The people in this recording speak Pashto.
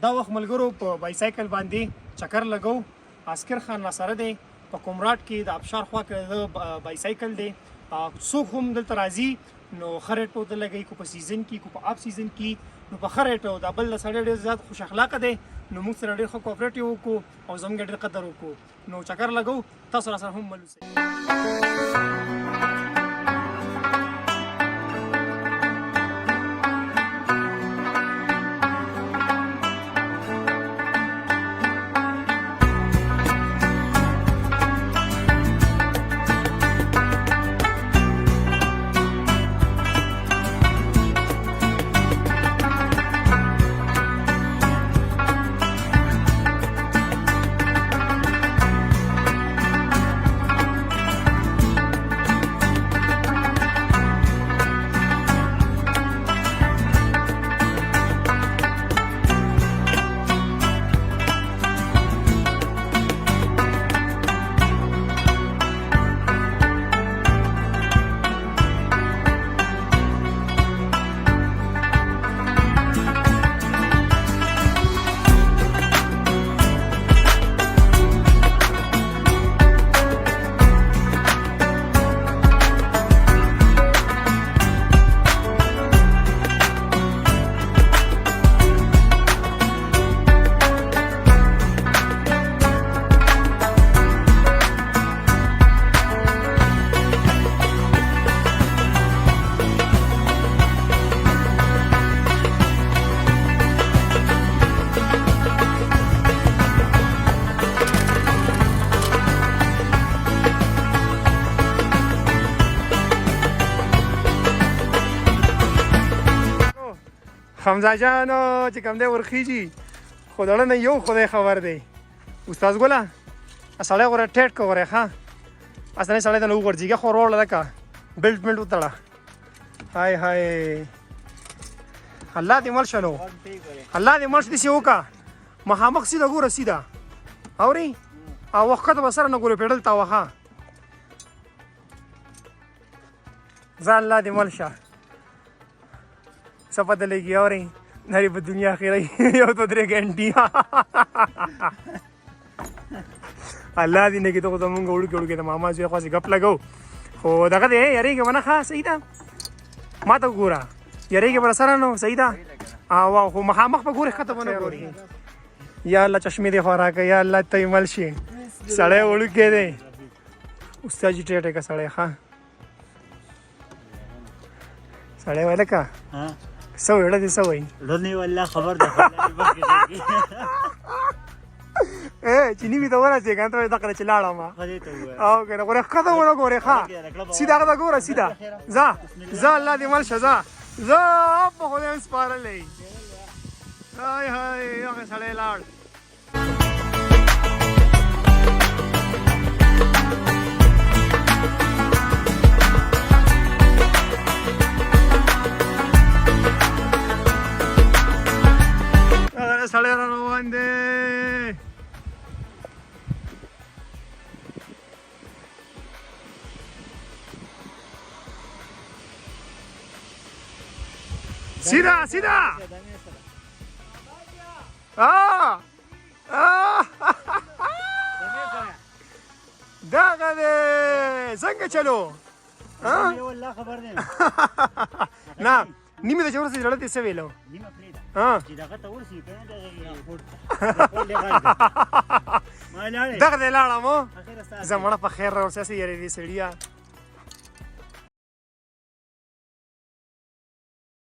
دا وخت ملګرو په بایسایکل باندې چکر لګو. عسکر خان راسره دی په کومراټ کې د ابشار خوا کې د بایسایکل دی. څوک هم دلته راځي نو ښه ریټ په ورته لګوي، کو په سیزن کې کو په اف سیزن کې نو په ښه ریټ. او دا بل سړی ډېر زیات خوش اخلاقه دی نو موږ سره ډېر ښه کوآپریټ یې وکړو او زموږ ډېر قدر وکړو. نو چکر لګو، تاسو راسره هم مل اوسئ. حمزه جانو چې کوم دی ورخیږي خو دړه نه یو خدای خبر دی. استاد ګله سړی غوره ټیټ که غوره ښه اصلي سړی ته نه وغورځېږه خو وروړه لکه بیلټ میلټ وتړه. هاي هاي الله دې مل شنو، الله دې مل شي داسې وکړه مخامخ سیده ګوره سیده اورې او وخت به سره نه ګورې پیډل ته وښه ځه الله دې مل شه څه پته لګي اورې نری په دنیا خیرئ یو دو درې ګنټې الله دې نه کړي ته خو زمونږ وړوکې وړوکې د ماما زوی خواسې ګپ لګو خو دغه دی یارېږه به نه ښه صحیح ده ما ته وګوره یارېږه به راسره نو صحیح ده او خو مخامخ به ګورې ښکته به نه ګورې. یا الله چشمې دې خوا راکړه یا الله ته یې مل شي سړی وړوکی دی استاد جي ټیټ که سړی ښه سړی ویل که څه وایي اړه دې څه وایي ړنې والله خبر ده چیني مې ته ورسېږه ته وایې دقله چې لاړم او که نه ګورې ښکته ونه ګورې ښه سیده هغه ته ګوره سیده ځه ځه الله دې مل شه ځه ځه په خدای مې سپارلی هاي هاي هغه سړی لاړ. سړی را روان دی سیده سیده دغه دی څنګه چلو والله خبر دی نه نیمه ته چې ورسېږي زړه دې څه ویلو نیمه پرېږده ها چې دغه ته ورسېږي که نه دغه دی لاړم زه مړه په خیر راورسېسې یارې دې سړیه